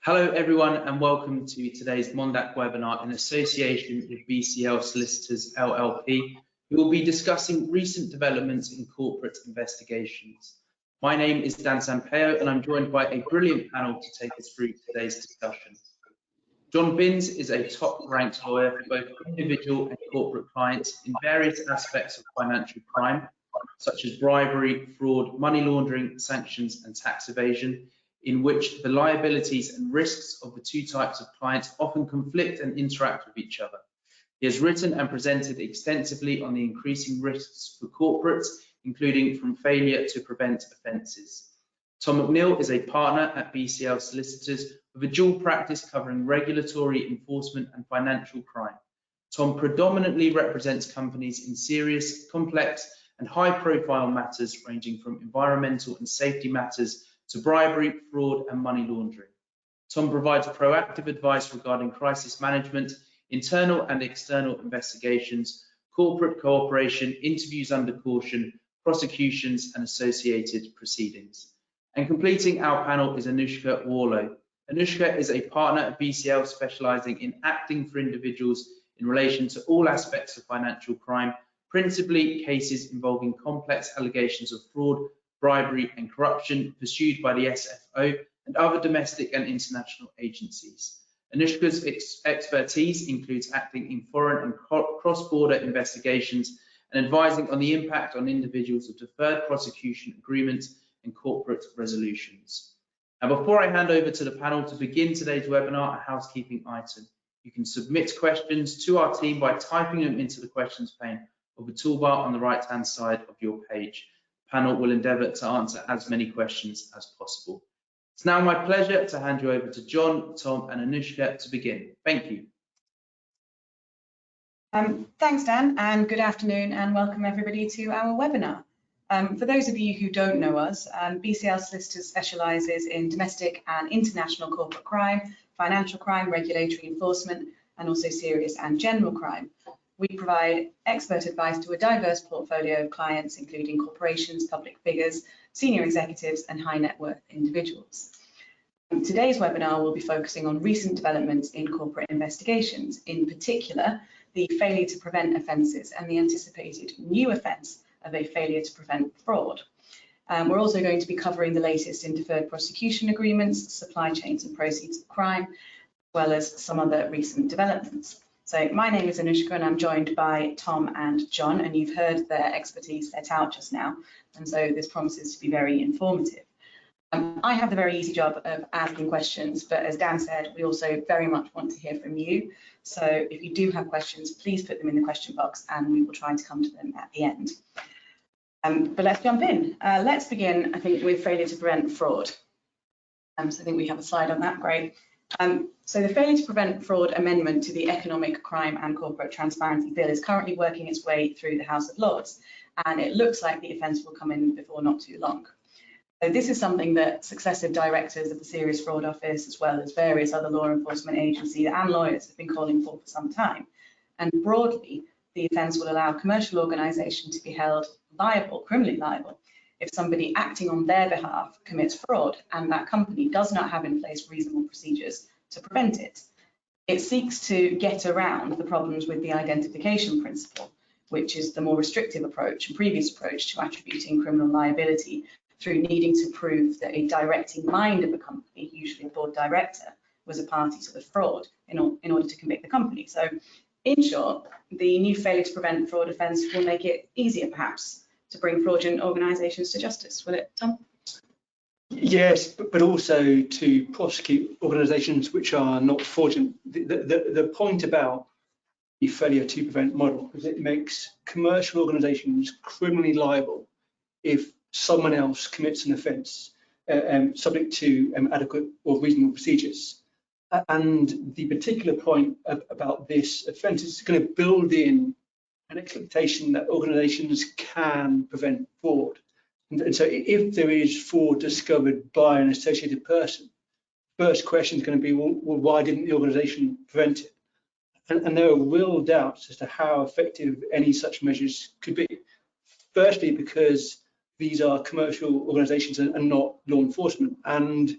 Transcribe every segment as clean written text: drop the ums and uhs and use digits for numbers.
Hello everyone and welcome to today's Mondac webinar in association with BCL Solicitors LLP, who will be discussing recent developments in corporate investigations. My name is Dan Sampaio and I'm joined by a brilliant panel to take us through today's discussion. John Binns is a top-ranked lawyer for both individual and corporate clients in various aspects of financial crime, such as bribery, fraud, money laundering, sanctions and tax evasion, in which the liabilities and risks of the two types of clients often conflict and interact with each other. He has written and presented extensively on the increasing risks for corporates, including from failure to prevent offences. Tom McNeil is a partner at BCL Solicitors with a dual practice covering regulatory enforcement and financial crime. Tom predominantly represents companies in serious, complex and high-profile matters ranging from environmental and safety matters to bribery, fraud and money laundering. Tom provides proactive advice regarding crisis management, internal and external investigations, corporate cooperation, interviews under caution, prosecutions and associated proceedings. And completing our panel is Anushka Warlow. Anushka is a partner at BCL specialising in acting for individuals in relation to all aspects of financial crime, principally cases involving complex allegations of fraud, bribery and corruption pursued by the SFO and other domestic and international agencies. Anushka's expertise includes acting in foreign and cross-border investigations and advising on the impact on individuals of deferred prosecution agreements and corporate resolutions. And before I hand over to the panel to begin today's webinar, a housekeeping item. You can submit questions to our team by typing them into the questions pane of the toolbar on the right-hand side of your page. Panel will endeavour to answer as many questions as possible. It's now my pleasure to hand you over to John, Tom and Anushka to begin. Thank you. Thanks, Dan, and good afternoon and welcome everybody to our webinar. For those of you who don't know us, BCL Solicitors specialises in domestic and international corporate crime, financial crime, regulatory enforcement and also serious and general crime. We provide expert advice to a diverse portfolio of clients, including corporations, public figures, senior executives, and high net worth individuals. Today's webinar will be focusing on recent developments in corporate investigations, in particular, the failure to prevent offences and the anticipated new offence of a failure to prevent fraud. We're also going to be covering the latest in deferred prosecution agreements, supply chains and proceeds of crime, as well as some other recent developments. So my name is Anushka and I'm joined by Tom and John, and you've heard their expertise set out just now, and so this promises to be very informative. I have the very easy job of asking questions, but as Dan said, we also very much want to hear from you. So if you do have questions, please put them in the question box and we will try to come to them at the end. But let's jump in. Let's begin, I think, with failure to prevent fraud. So I think we have a slide on that, great. So the failure to prevent fraud amendment to the Economic Crime and Corporate Transparency Bill is currently working its way through the House of Lords, and it looks like the offence will come in before not too long. So this is something that successive directors of the Serious Fraud Office, as well as various other law enforcement agencies and lawyers have been calling for some time. And broadly, the offence will allow a commercial organisation to be held liable, criminally liable, if somebody acting on their behalf commits fraud and that company does not have in place reasonable procedures to prevent it. It seeks to get around the problems with the identification principle, which is the more restrictive approach and previous approach to attributing criminal liability through needing to prove that a directing mind of a company, usually a board director, was a party to the fraud in order to convict the company. So in short, the new failure to prevent fraud offence will make it easier perhaps to bring fraudulent organisations to justice. Will it, Tom? Yes, but also to prosecute organisations which are not fraudulent. The point about the failure to prevent model is it makes commercial organisations criminally liable if someone else commits an offence subject to adequate or reasonable procedures. And the particular point about this offence is going to build in an expectation that organisations can prevent fraud. And so if there is fraud discovered by an associated person, first question is going to be, well, why didn't the organisation prevent it? And there are real doubts as to how effective any such measures could be. Firstly, because these are commercial organisations and not law enforcement, and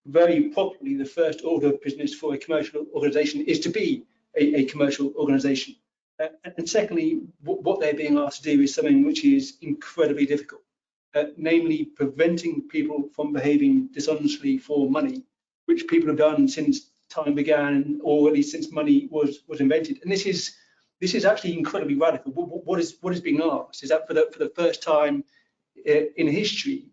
very properly, the first order of business for a commercial organisation is to be a commercial organisation. And secondly, what they're being asked to do is something which is incredibly difficult, namely preventing people from behaving dishonestly for money, which people have done since time began, or at least since money was invented. And this is actually incredibly radical. What is being asked is that for the first time in history,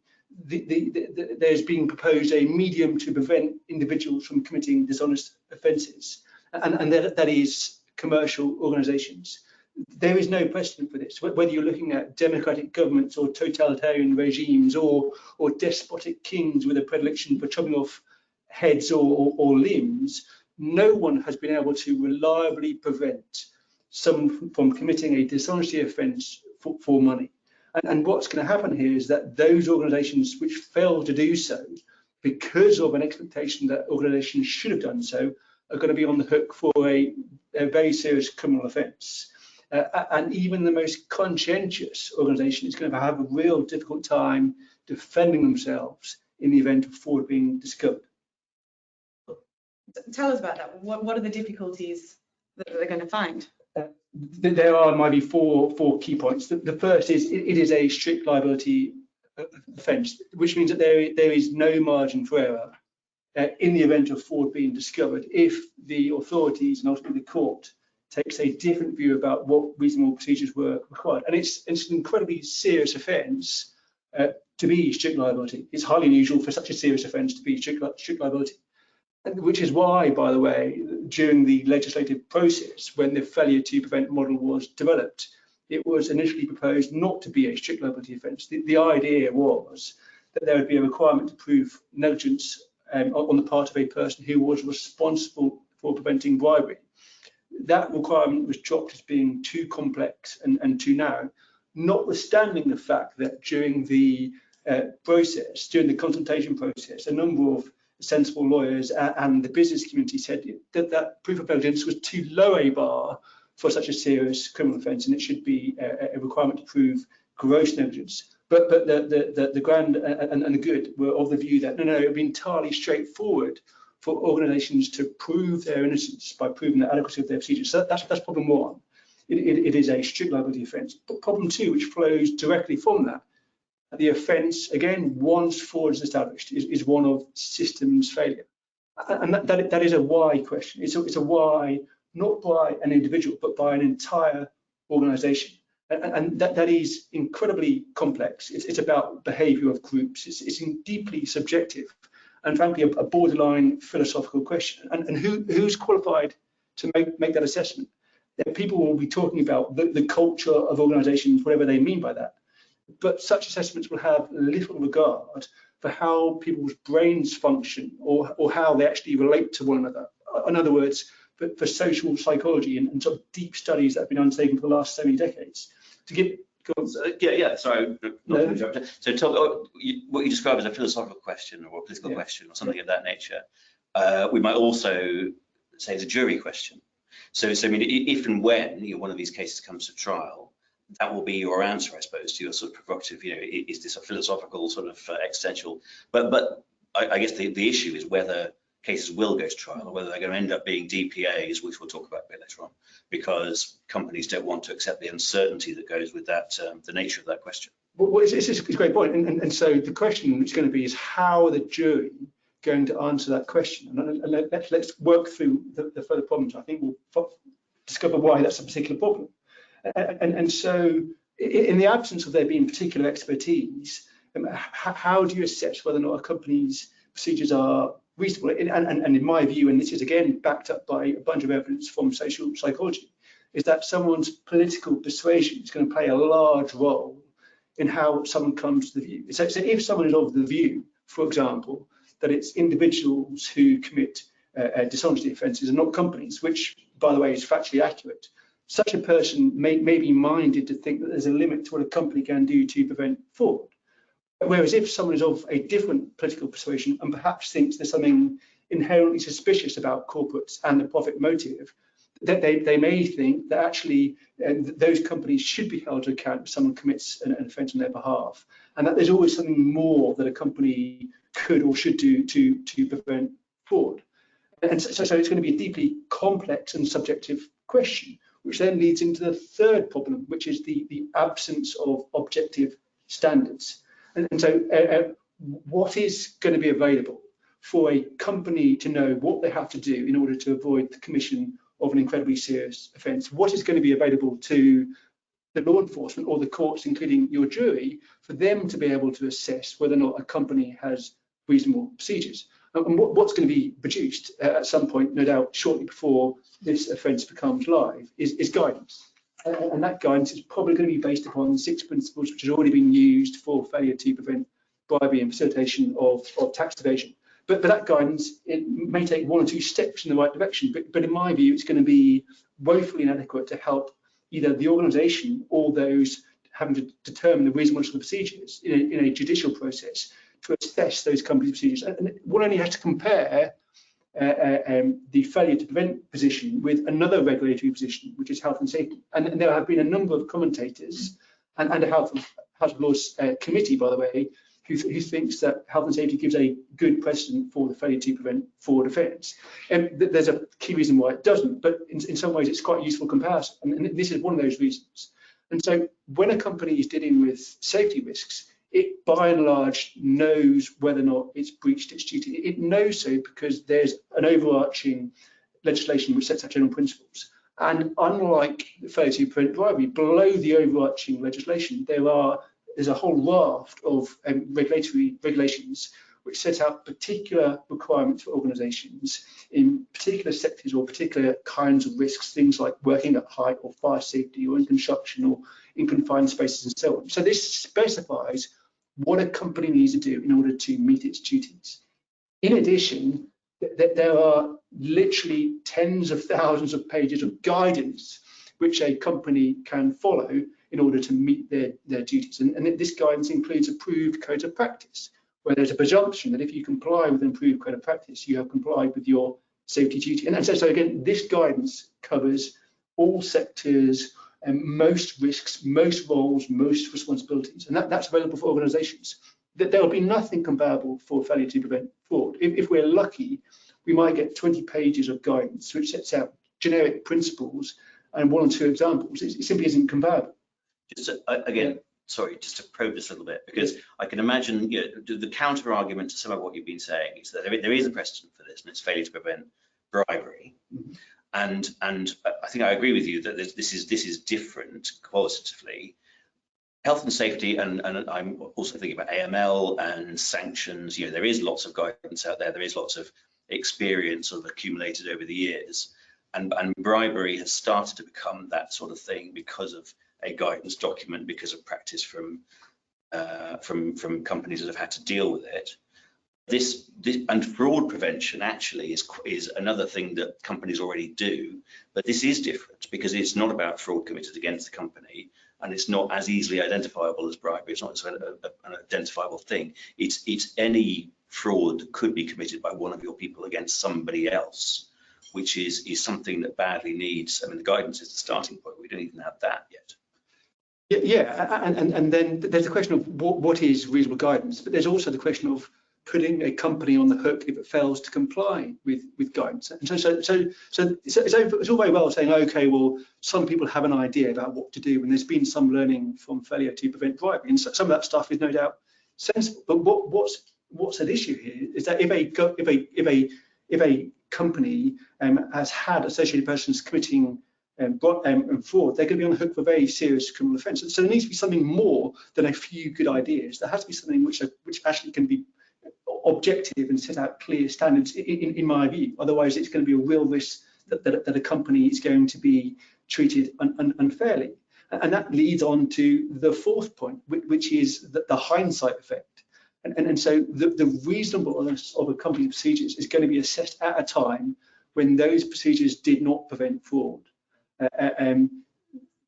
there's been proposed a medium to prevent individuals from committing dishonest offences, and that is commercial organisations. There is no precedent for this, whether you're looking at democratic governments or totalitarian regimes or despotic kings with a predilection for chopping off heads or limbs. No one has been able to reliably prevent someone from committing a dishonesty offence for money. And what's going to happen here is that those organisations which fail to do so, because of an expectation that organisations should have done so, are going to be on the hook for a very serious criminal offence. And even the most conscientious organisation is going to have a real difficult time defending themselves in the event of fraud being discovered. Tell us about that. What are the difficulties that they're going to find? There are maybe four key points. The first is it is a strict liability offence, which means that there is no margin for error in the event of fraud being discovered if the authorities and ultimately the court takes a different view about what reasonable procedures were required. And it's an incredibly serious offence to be strict liability. It's highly unusual for such a serious offence to be strict liability. Which is why, by the way, during the legislative process, when the failure to prevent model was developed, it was initially proposed not to be a strict liability offence. The idea was that there would be a requirement to prove negligence on the part of a person who was responsible for preventing bribery. That requirement was dropped as being too complex and too narrow, notwithstanding the fact that during the process, during the consultation process, a number of sensible lawyers and the business community said that proof of negligence was too low a bar for such a serious criminal offence, and it should be a requirement to prove gross negligence. But the grand and the good were of the view that no, it would be entirely straightforward for organisations to prove their innocence by proving the adequacy of their procedures. So that's problem one. It is a strict liability offence. But problem two, which flows directly from that, the offence, again, once fraud is established, is one of systems failure. And that is a why question. It's a why, not by an individual, but by an entire organisation. And that is incredibly complex. It's about behaviour of groups. It's deeply subjective and frankly a borderline philosophical question. And who's qualified to make that assessment? People will be talking about the culture of organisations, whatever they mean by that. But such assessments will have little regard for how people's brains function or how they actually relate to one another. In other words, for social psychology and sort of deep studies that have been undertaken for the last so many decades. To give, sorry, not to interrupt. So what you describe as a philosophical question or a political question or something of that nature, we might also say is a jury question. So I mean, if and when one of these cases comes to trial, that will be your answer, I suppose, to your sort of provocative, is this a philosophical sort of existential? But I guess the issue is whether cases will go to trial or whether they're going to end up being DPAs, which we'll talk about a bit later on, because companies don't want to accept the uncertainty that goes with that, the nature of that question. Well, it's a great point. And so the question which is going to be is how are the jury going to answer that question? And let's work through the further problems. I think we'll discover why that's a particular problem. And so in the absence of there being particular expertise, how do you assess whether or not a company's procedures are reasonable? And in my view, and this is again backed up by a bunch of evidence from social psychology, is that someone's political persuasion is going to play a large role in how someone comes to the view. So if someone is of the view, for example, that it's individuals who commit dishonesty offences and not companies, which, by the way, is factually accurate, such a person may be minded to think that there's a limit to what a company can do to prevent fraud. Whereas if someone is of a different political persuasion and perhaps thinks there's something inherently suspicious about corporates and the profit motive, that they may think that actually those companies should be held to account if someone commits an offence on their behalf, and that there's always something more that a company could or should do to prevent fraud. And so it's going to be a deeply complex and subjective question, which then leads into the third problem, which is the absence of objective standards. And so what is going to be available for a company to know what they have to do in order to avoid the commission of an incredibly serious offence? What is going to be available to the law enforcement or the courts, including your jury, for them to be able to assess whether or not a company has reasonable procedures? And what's going to be produced at some point, no doubt shortly before this offence becomes live, is guidance. And that guidance is probably going to be based upon 6 principles which have already been used for failure to prevent bribery and facilitation of tax evasion. But that guidance, it may take 1 or 2 steps in the right direction, but in my view, it's going to be woefully inadequate to help either the organisation or those having to determine the reasonableness of the procedures in a judicial process to assess those companies' procedures. And one only has to compare the failure to prevent position with another regulatory position, which is health and safety. And there have been a number of commentators and a House of Laws committee, by the way, who thinks that health and safety gives a good precedent for the failure to prevent fraud offence. And there's a key reason why it doesn't, but in some ways it's quite a useful comparison. And this is one of those reasons. And so when a company is dealing with safety risks, it by and large knows whether or not it's breached its duty. It knows so because there's an overarching legislation which sets out general principles. And unlike the failure to prevent bribery, below the overarching legislation, there's a whole raft of regulatory regulations which set out particular requirements for organisations in particular sectors or particular kinds of risks, things like working at height or fire safety or in construction or in confined spaces and so on. So this specifies what a company needs to do in order to meet its duties. In addition, there are literally tens of thousands of pages of guidance which a company can follow in order to meet their duties. And this guidance includes approved codes of practice, where there's a presumption that if you comply with an approved code of practice, you have complied with your safety duty. And so again, this guidance covers all sectors and most risks, most roles, most responsibilities. And that's available for organisations. There will be nothing comparable for failure to prevent fraud. If we're lucky, we might get 20 pages of guidance which sets out generic principles and 1 or 2 examples. It simply isn't comparable. Just again, sorry, just to probe this a little bit, because I can imagine the counter argument to some of what you've been saying is that there is a precedent for this, and it's failure to prevent bribery. Mm-hmm. And I think I agree with you that this is different qualitatively. Health and safety, and I'm also thinking about AML and sanctions. There is lots of guidance out there. There is lots of experience sort of accumulated over the years, and bribery has started to become that sort of thing because of a guidance document, because of practice from companies that have had to deal with it. This and fraud prevention actually is another thing that companies already do, but this is different because it's not about fraud committed against the company, and it's not as easily identifiable as bribery. It's not an identifiable thing. It's any fraud that could be committed by one of your people against somebody else, which is something that badly needs. I mean, the guidance is the starting point. We don't even have that yet. Yeah, and then there's the question of what is reasonable guidance, but there's also the question of putting a company on the hook if it fails to comply with guidance. And so it's all very well saying, okay, well, some people have an idea about what to do, and there's been some learning from failure to prevent bribery, and some of that stuff is no doubt sensible. But what's at issue here is that if a company has had associated persons committing fraud, they're going to be on the hook for a very serious criminal offence. So there needs to be something more than a few good ideas. There has to be something which actually can be objective and set out clear standards, in my view. Otherwise, it's going to be a real risk that a company is going to be treated unfairly. And that leads on to the fourth point, which is the hindsight effect. And so the reasonableness of a company's procedures is going to be assessed at a time when those procedures did not prevent fraud.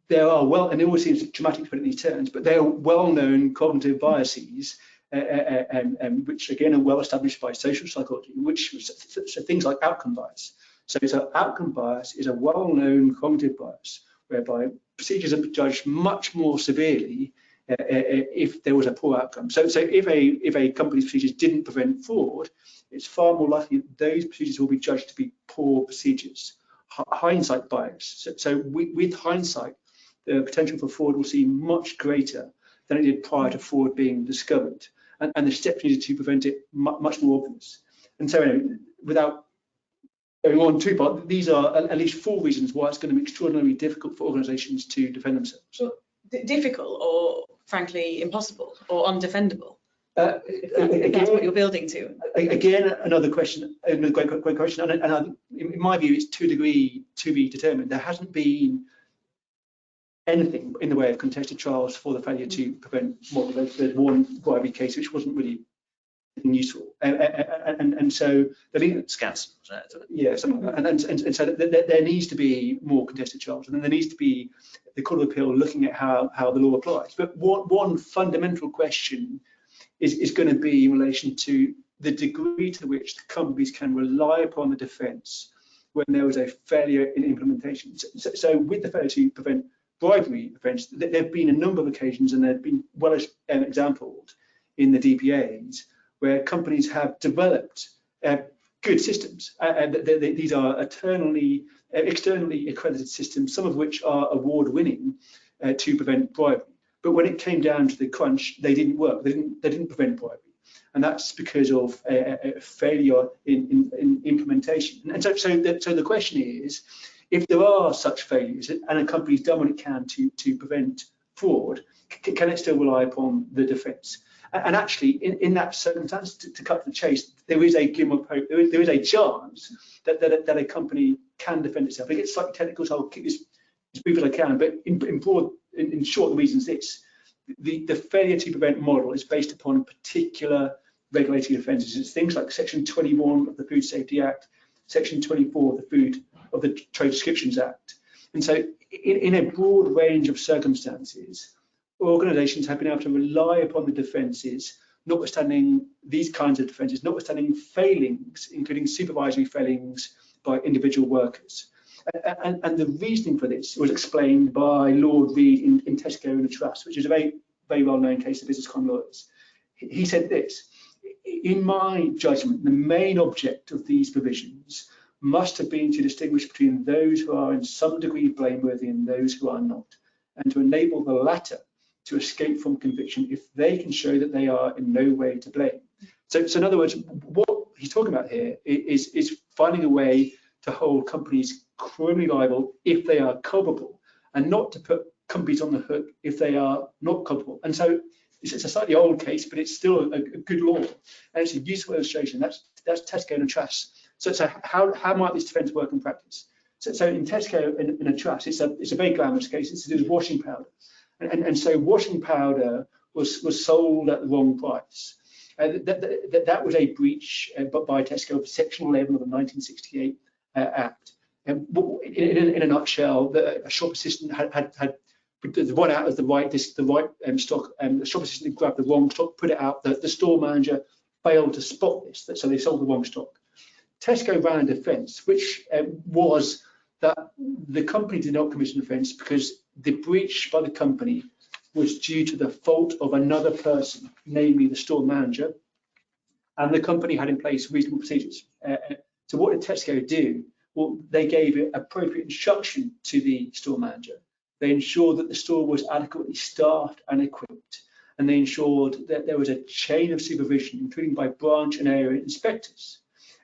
There are and it always seems dramatic to put it in these terms, but there are well-known cognitive biases which again are well established by social psychology, so things like outcome bias. So outcome bias is a well-known cognitive bias whereby procedures are judged much more severely if there was a poor outcome. So if a company's procedures didn't prevent fraud, it's far more likely that those procedures will be judged to be poor procedures. Hindsight bias. So with hindsight, the potential for fraud will seem much greater than it did prior to fraud being discovered, and the steps needed to prevent it much more obvious. And so, anyway, without going on too far, these are at least 4 reasons why it's going to be extraordinarily difficult for organisations to defend themselves. Well, difficult, or frankly impossible, or undefendable? Again, that's what you're building to. Again, another question, another great question, and in my view, it's to a degree to be determined. There hasn't been anything in the way of contested trials for the failure to prevent model. There's one bribery case which wasn't really useful, and so Scans. Yeah, and so there needs to be more contested trials, and then there needs to be the Court of Appeal looking at how the law applies. But one fundamental question is going to be in relation to the degree to which the companies can rely upon the defence when there was a failure in implementation. So with the failure to prevent bribery offence, there have been a number of occasions, and there have been well exampled in the DPAs, where companies have developed good systems. These are externally accredited systems, some of which are award-winning to prevent bribery. But when it came down to the crunch, they didn't work. They didn't prevent bribery, and that's because of a failure in implementation. And so the question is, if there are such failures and a company's done what it can to prevent fraud, can it still rely upon the defence? And actually, in that circumstance, to cut to the chase, there is a glimmer of hope. There is a chance that a company can defend itself. It gets slightly technical, so I'll keep this as brief as I can. But in short, the reason is this: the failure to prevent model is based upon particular regulatory offences. It's things like Section 21 of the Food Safety Act, Section 24 of the Trade Descriptions Act, and so in a broad range of circumstances, organisations have been able to rely upon the defences, notwithstanding these kinds of defences, notwithstanding failings, including supervisory failings by individual workers. And the reasoning for this was explained by Lord Reed in Tesco and the Trust, which is a very well-known case of business crime lawyers. He said this: in my judgment, the main object of these provisions must have been to distinguish between those who are in some degree blameworthy and those who are not, and to enable the latter to escape from conviction if they can show that they are in no way to blame. So in other words, what he's talking about here is finding a way to hold companies criminally liable if they are culpable, and not to put companies on the hook if they are not culpable. And so it's a slightly old case, but it's still a good law, and it's a useful illustration. That's Tesco and Trust. So how might this defence work in practice? So in Tesco and a Trust, it's a very glamorous case. It's to do with washing powder. And so washing powder was sold at the wrong price. That was a breach by Tesco of Section 11 of the 1968 Act. In a nutshell, a shop assistant had put the one out as the right stock, and the shop assistant grabbed the wrong stock, put it out. The store manager failed to spot this, so they sold the wrong stock. Tesco ran a defence, which was that the company did not commit an offence because the breach by the company was due to the fault of another person, namely the store manager, and the company had in place reasonable procedures. So what did Tesco do? Well, they gave appropriate instruction to the store manager. They ensured that the store was adequately staffed and equipped, and they ensured that there was a chain of supervision, including by branch and area inspectors.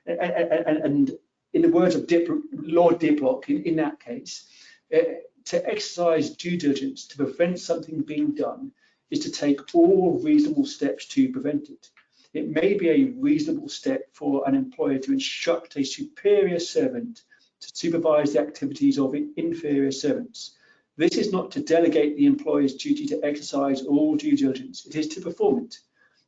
And in the words of Lord Diplock, in that case, to exercise due diligence to prevent something being done is to take all reasonable steps to prevent it. It may be a reasonable step for an employer to instruct a superior servant to supervise the activities of inferior servants. This is not to delegate the employer's duty to exercise all due diligence. It is to perform it.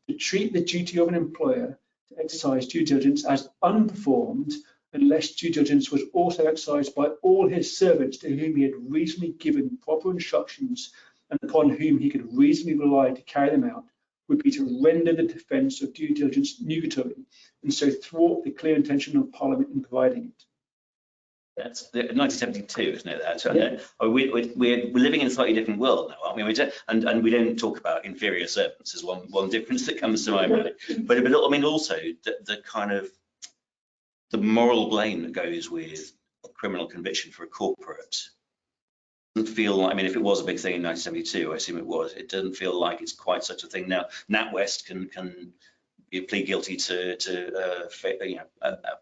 To treat the duty of an employer to exercise due diligence as unperformed unless due diligence was also exercised by all his servants to whom he had reasonably given proper instructions and upon whom he could reasonably rely to carry them out, would be to render the defence of due diligence nugatory, and so thwart the clear intention of Parliament in providing it. That's 1972, isn't it? That? So, Yeah. We're living in a slightly different world now, aren't we? And we don't talk about inferior servants as one difference that comes to my mind. But I mean, also the kind of the moral blame that goes with a criminal conviction for a corporate doesn't feel like, I mean, if it was a big thing in 1972, I assume it was, it doesn't feel like it's quite such a thing now. NatWest can plead guilty to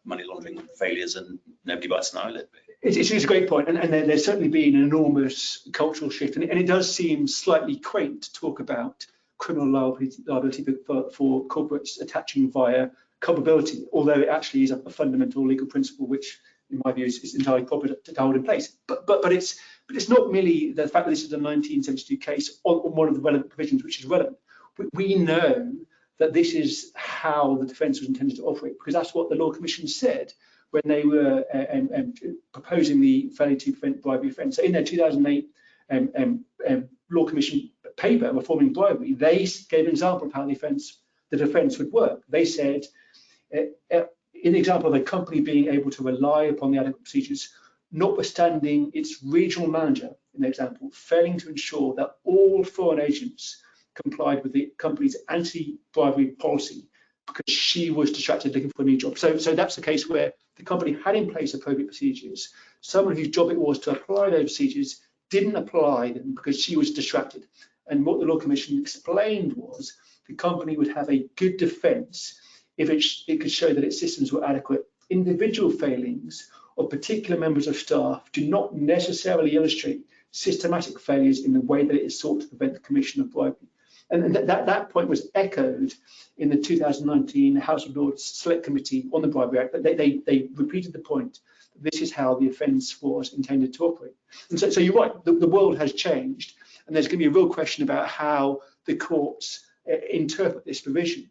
money laundering failures and nobody bites an eyelid. It's a great point, and there's certainly been an enormous cultural shift, and it does seem slightly quaint to talk about criminal liability for corporates attaching via culpability, although it actually is a fundamental legal principle which, in my view, is entirely proper to hold in place. But it's not merely the fact that this is a 1972 case on one of the relevant provisions which is relevant. We know that this is how the defence was intended to operate, because that's what the Law Commission said when they were proposing the failure to prevent bribery offence. So in their 2008 Law Commission paper, Reforming Bribery, they gave an example of how the defence would work. They said, in the example of a company being able to rely upon the adequate procedures, notwithstanding its regional manager, in the example, failing to ensure that all foreign agents complied with the company's anti-bribery policy because she was distracted looking for a new job. So that's the case where the company had in place appropriate procedures. Someone whose job it was to apply those procedures didn't apply them because she was distracted. And what the Law Commission explained was the company would have a good defence if it could show that its systems were adequate. Individual failings of particular members of staff do not necessarily illustrate systematic failures in the way that it is sought to prevent the commission of bribery. And that point was echoed in the 2019 House of Lords Select Committee on the Bribery Act. They repeated the point that this is how the offence was intended to operate. And so you're right, the world has changed, and there's going to be a real question about how the courts interpret this provision.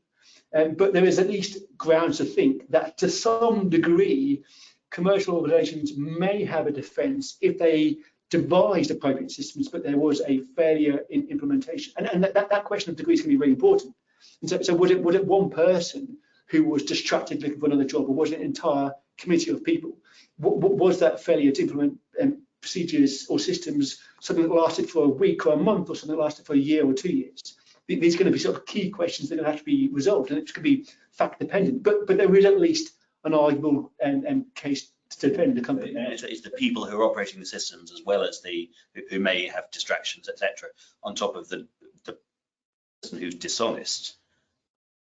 But there is at least grounds to think that to some degree, commercial organisations may have a defence if they devised appropriate systems, but there was a failure in implementation. And that question of degree is going to be really important. And so was it one person who was distracted looking for another job, or was it an entire committee of people? Was that failure to implement procedures or systems something that lasted for a week or a month, or something that lasted for a year or 2 years? These are going to be sort of key questions that are going to have to be resolved, and it's going to be fact dependent. But there is at least an arguable case to defend the company. It's the people who are operating the systems, as well as who may have distractions, etc., on top of the person who's dishonest,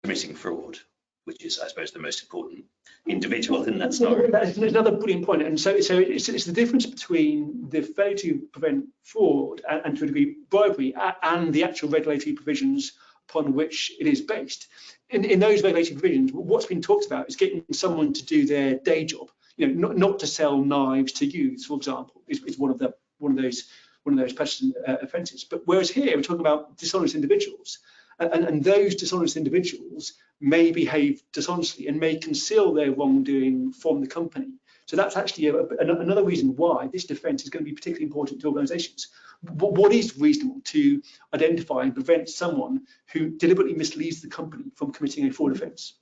committing fraud, which is, I suppose, the most important individual in that scenario. That's another brilliant point. And so it's the difference between the failure to prevent fraud and to a degree bribery and the actual regulatory provisions upon which it is based. In those regulatory provisions, what's been talked about is getting someone to do their day job. Not to sell knives to youths, for example, is one of those precedent offences. But whereas here we're talking about dishonest individuals, and those dishonest individuals may behave dishonestly and may conceal their wrongdoing from the company. So that's actually another reason why this defence is going to be particularly important to organisations. What is reasonable to identify and prevent someone who deliberately misleads the company from committing a fraud offence?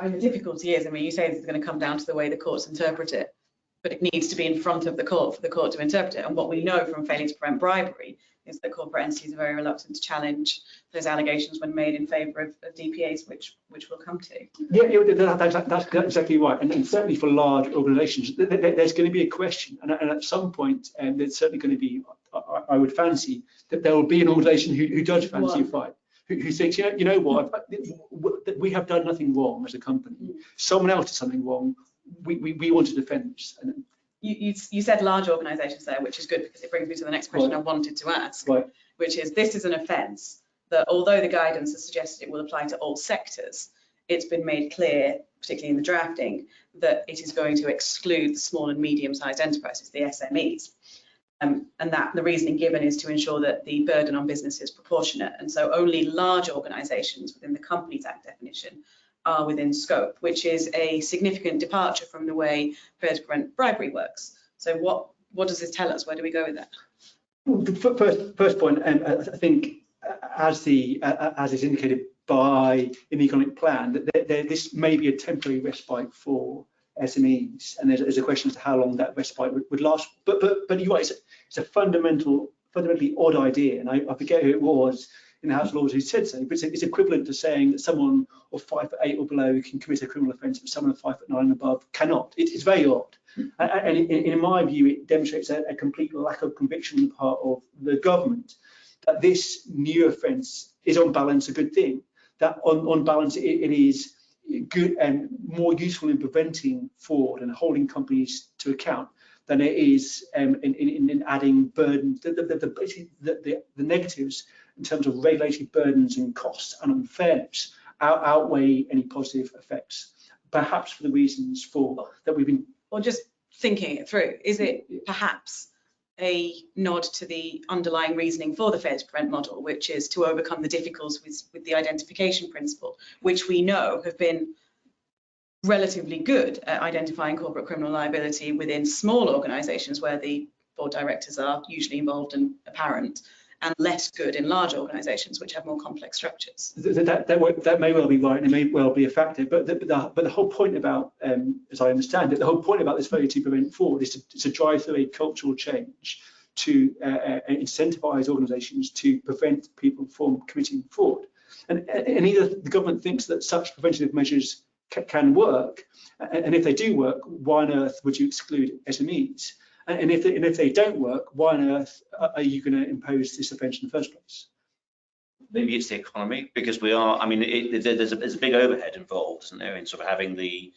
The difficulty is, you say this is going to come down to the way the courts interpret it, but it needs to be in front of the court for the court to interpret it. And what we know from failing to prevent bribery is that corporate entities are very reluctant to challenge those allegations when made in favour of DPAs, which we'll come to. Yeah, that's exactly right. And certainly for large organisations, there's going to be a question. And at some point, there's certainly going to be, I would fancy, that there will be an organisation who does fancy a fight. Who thinks, you know what, we have done nothing wrong as a company. Someone else did something wrong. We want to defend this. And you said large organisations there, which is good because it brings me to the next question I wanted to ask, which is this is an offence that, although the guidance has suggested it will apply to all sectors, it's been made clear, particularly in the drafting, that it is going to exclude the small and medium-sized enterprises, the SMEs. And that the reasoning given is to ensure that the burden on business is proportionate. And so only large organisations within the Companies Act definition are within scope, which is a significant departure from the way failure to prevent bribery works. So what does this tell us? Where do we go with that? Well, the first point, I think, as is indicated in the economic plan, that this may be a temporary respite for SMEs, and there's a question as to how long that respite would last. But you're right, it's a fundamentally odd idea, and I forget who it was in the House of Lords who said so, but it's equivalent to saying that someone of 5'8" or below can commit a criminal offence, but someone of 5'9" and above cannot. It's very odd, and in my view, it demonstrates a complete lack of conviction on the part of the government that this new offence is on balance a good thing. That on balance it is good and more useful in preventing fraud and holding companies to account than it is in adding burdens. The negatives in terms of regulatory burdens and costs and unfairness outweigh any positive effects, perhaps for the reasons that we've been. Or just thinking it through, is it perhaps a nod to the underlying reasoning for the fair to prevent model, which is to overcome the difficulties with the identification principle, which we know have been relatively good at identifying corporate criminal liability within small organisations where the board directors are usually involved and apparent, and less good in large organisations which have more complex structures. That may well be right, and it may well be a factor, but the whole point about, as I understand it, the whole point about this failure to prevent fraud is to drive through a cultural change to incentivise organisations to prevent people from committing fraud. And either the government thinks that such preventative measures can work, and if they do work, why on earth would you exclude SMEs? And if they don't work, why on earth are you going to impose this offence in the first place? Maybe it's the economy, because we are. I mean, there's a big overhead involved, isn't there, in sort of having the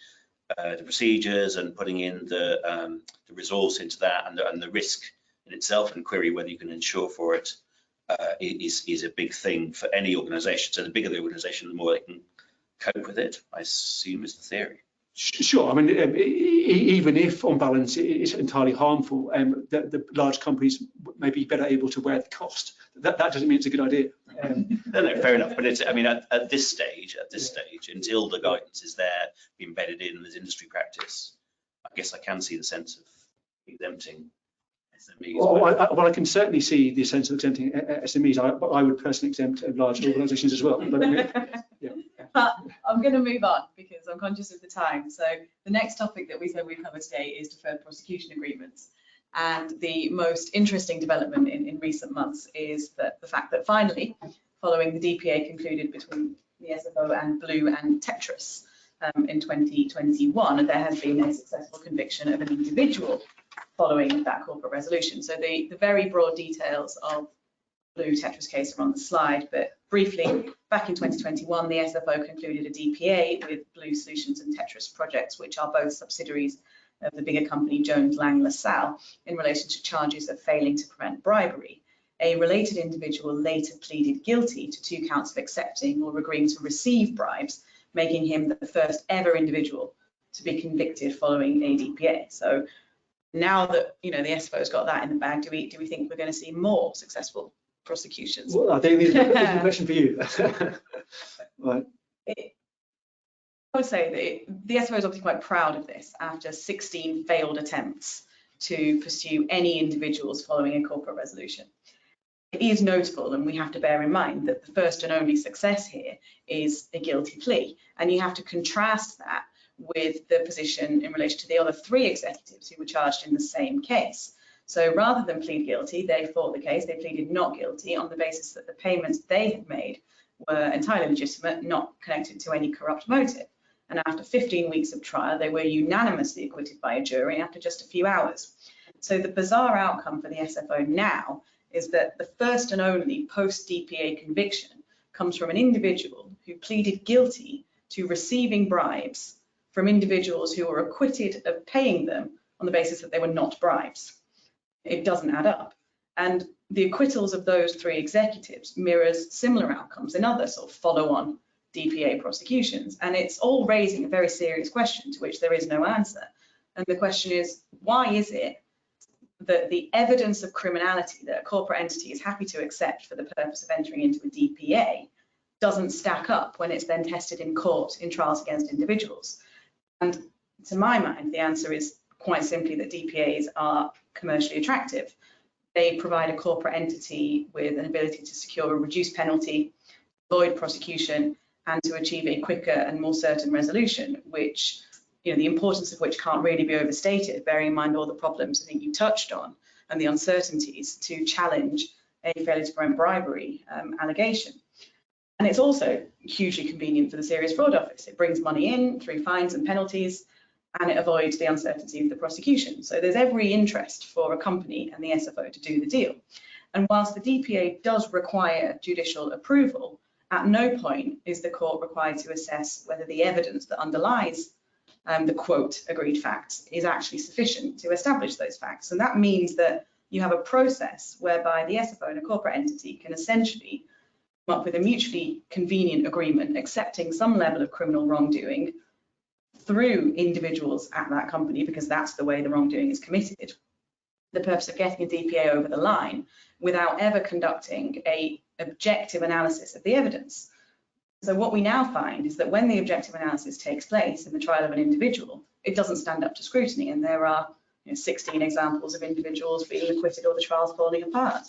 procedures and putting in the resource into that, and the risk in itself, and query whether you can insure for it is a big thing for any organisation. So the bigger the organisation, the more they can cope with it, I assume, is the theory. Sure. I mean, even if on balance it's entirely harmful, the large companies may be better able to wear the cost. That doesn't mean it's a good idea. No, fair enough. But it's, I mean, at this stage, until the guidance is there, embedded in as industry practice, I guess I can see the sense of exempting SMEs. Well, I can certainly see the sense of exempting SMEs. I would personally exempt large organisations as well. But, yeah. But I'm going to move on because I'm conscious of the time. So the next topic that we said we'd cover today is deferred prosecution agreements. And the most interesting development in recent months is that the fact that finally, following the DPA concluded between the SFO and Bluu and Tetris in 2021, there has been a successful conviction of an individual following that corporate resolution. So the very broad details of Bluu Tetris case are on the slide, but briefly, back in 2021, the SFO concluded a DPA with Bluu Solutions and Tetris projects, which are both subsidiaries of the bigger company Jones Lang LaSalle, in relation to charges of failing to prevent bribery. A related individual later pleaded guilty to 2 counts of accepting or agreeing to receive bribes, making him the first ever individual to be convicted following a DPA. So now that the SFO's got that in the bag, do we think we're going to see more successful prosecutions? Well, I think this is a question for you. Right. I would say that the SFO is obviously quite proud of this after 16 failed attempts to pursue any individuals following a corporate resolution. It is notable, and we have to bear in mind that the first and only success here is a guilty plea, and you have to contrast that with the position in relation to the other 3 executives who were charged in the same case. So rather than plead guilty, they fought the case, they pleaded not guilty on the basis that the payments they had made were entirely legitimate, not connected to any corrupt motive. And after 15 weeks of trial, they were unanimously acquitted by a jury after just a few hours. So the bizarre outcome for the SFO now is that the first and only post-DPA conviction comes from an individual who pleaded guilty to receiving bribes from individuals who were acquitted of paying them on the basis that they were not bribes. It doesn't add up. And the acquittals of those 3 executives mirrors similar outcomes in other sort of follow-on DPA prosecutions. And it's all raising a very serious question to which there is no answer. And the question is, why is it that the evidence of criminality that a corporate entity is happy to accept for the purpose of entering into a DPA doesn't stack up when it's then tested in court in trials against individuals? And to my mind, the answer is quite simply that DPAs are commercially attractive. They provide a corporate entity with an ability to secure a reduced penalty, avoid prosecution, and to achieve a quicker and more certain resolution, which the importance of which can't really be overstated, bearing in mind all the problems I think you touched on and the uncertainties to challenge a failure to prevent bribery allegation. And it's also hugely convenient for the Serious Fraud Office. It brings money in through fines and penalties, and it avoids the uncertainty of the prosecution. So there's every interest for a company and the SFO to do the deal. And whilst the DPA does require judicial approval, at no point is the court required to assess whether the evidence that underlies the quote agreed facts is actually sufficient to establish those facts. And that means that you have a process whereby the SFO and a corporate entity can essentially come up with a mutually convenient agreement accepting some level of criminal wrongdoing through individuals at that company, because that's the way the wrongdoing is committed, the purpose of getting a DPA over the line without ever conducting an objective analysis of the evidence. So what we now find is that when the objective analysis takes place in the trial of an individual, it doesn't stand up to scrutiny, and there are 16 examples of individuals being acquitted or the trials falling apart.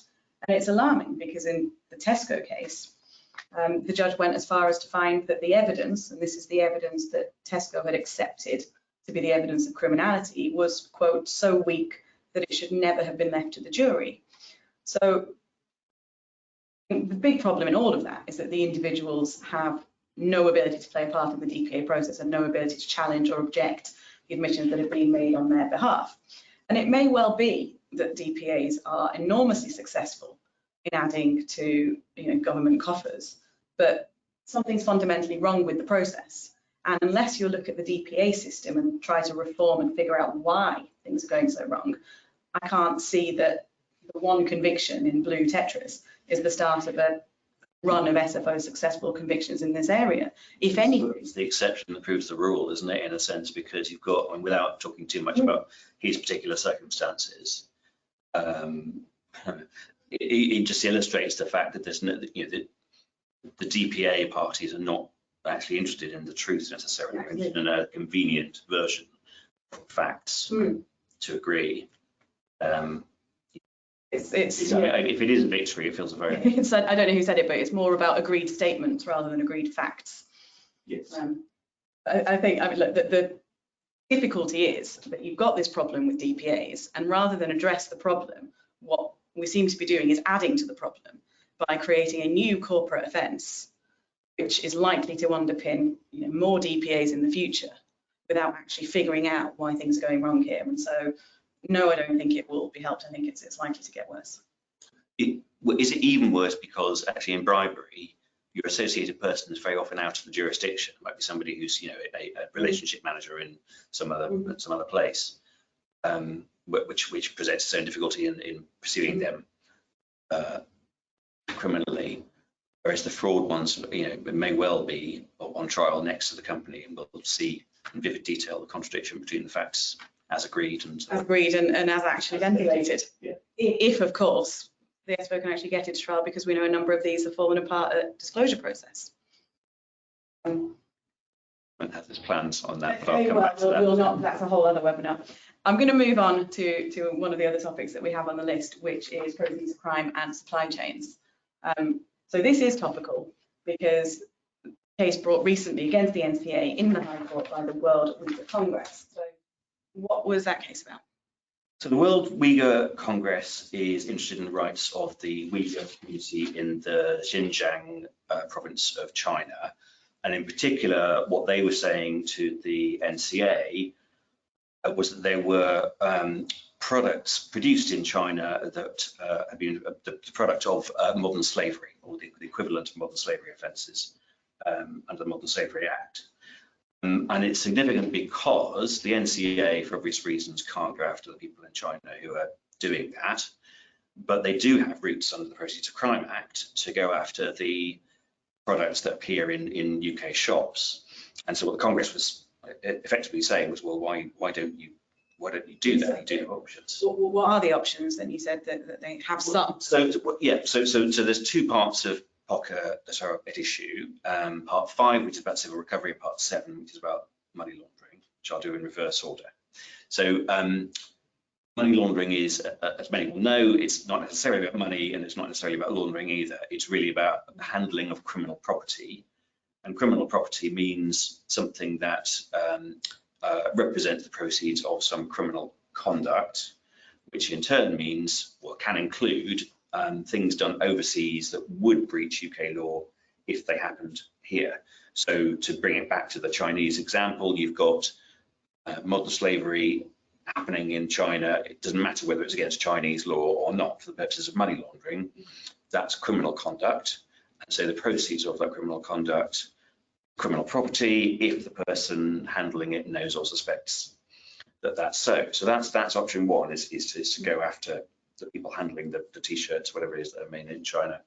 And it's alarming because in the Tesco case, the judge went as far as to find that the evidence, and this is the evidence that Tesco had accepted to be the evidence of criminality, was, quote, so weak that it should never have been left to the jury. So the big problem in all of that is that the individuals have no ability to play a part in the DPA process and no ability to challenge or object the admissions that have been made on their behalf. And it may well be that DPAs are enormously successful in adding to government coffers, but something's fundamentally wrong with the process. And unless you look at the DPA system and try to reform and figure out why things are going so wrong, I can't see that the one conviction in Bluu Tetris is the start of a run of SFO successful convictions in this area. If anything, it's the exception that proves the rule, isn't it, in a sense, because you've got, and without talking too much about his particular circumstances, it just illustrates the fact that there's no, the DPA parties are not actually interested in the truth necessarily, they're interested in a convenient version of facts to agree. If it is a victory, it feels a very. I don't know who said it, but it's more about agreed statements rather than agreed facts. Yes. I think look, the difficulty is that you've got this problem with DPAs, and rather than address the problem, what we seem to be doing is adding to the problem by creating a new corporate offence, which is likely to underpin more DPAs in the future without actually figuring out why things are going wrong here. And so, no, I don't think it will be helped. I think it's likely to get worse. Is it even worse because actually in bribery, your associated person is very often out of the jurisdiction? It might be somebody who's a relationship manager in some other place, which presents its own difficulty in pursuing them criminally. Whereas the fraud ones, may well be on trial next to the company, and we'll see in vivid detail the contradiction between the facts as agreed and as actually ventilated. Yeah. If, of course, the SFO can actually get it to trial, because we know a number of these have fallen apart at disclosure process. And have there's plans on that. We'll not. That's a whole other webinar. I'm going to move on to one of the other topics that we have on the list, which is proceeds of crime and supply chains. So this is topical because the case brought recently against the NCA in the High Court by the World Uyghur Congress. So what was that case about? So the World Uyghur Congress is interested in the rights of the Uyghur community in the Xinjiang province of China. And in particular, what they were saying to the NCA was that there were products produced in China that have been the product of modern slavery, or the equivalent of modern slavery offences under the Modern Slavery Act. And it's significant because the NCA, for obvious reasons, can't go after the people in China who are doing that, but they do have routes under the Proceeds of Crime Act to go after the products that appear in UK shops. And so what the Congress was effectively saying was, well, why don't you do that? You do have options. What are the options? Then you said that they have some. So there's two parts of POCA that are at issue. Part 5, which is about civil recovery, and Part 7, which is about money laundering, which I'll do in reverse order. So money laundering is, as many will know, it's not necessarily about money, and it's not necessarily about laundering either. It's really about the handling of criminal property. And criminal property means something that represent the proceeds of some criminal conduct, which in turn means, or can include, things done overseas that would breach UK law if they happened here. So to bring it back to the Chinese example, you've got modern slavery happening in China. It doesn't matter whether it's against Chinese law or not for the purposes of money laundering. That's criminal conduct. And so the proceeds of that criminal conduct, criminal property, if the person handling it knows or suspects that that's so. So that's option one, is to go after the people handling the t-shirts, whatever it is that are made in China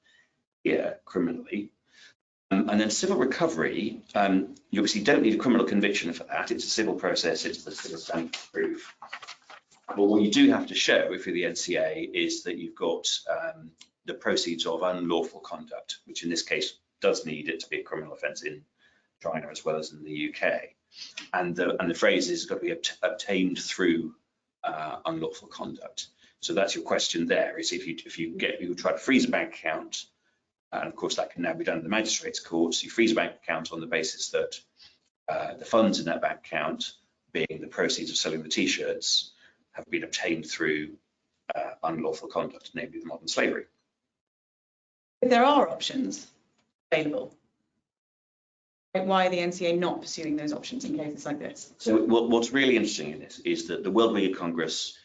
here criminally. And then civil recovery, you obviously don't need a criminal conviction for that. It's a civil process, it's the civil standard of proof. But what you do have to show, if you're the NCA, is that you've got the proceeds of unlawful conduct, which in this case does need it to be a criminal offence in China as well as in the UK. And the phrase is got to be obtained through unlawful conduct. So that's your question there, is if you try to freeze a bank account, and of course that can now be done in the magistrates' courts. You freeze a bank account on the basis that the funds in that bank account, being the proceeds of selling the t-shirts, have been obtained through unlawful conduct, namely the modern slavery. If there are options available, why are the NCA not pursuing those options in cases like this? So what's really interesting in this is that the World Legal Congress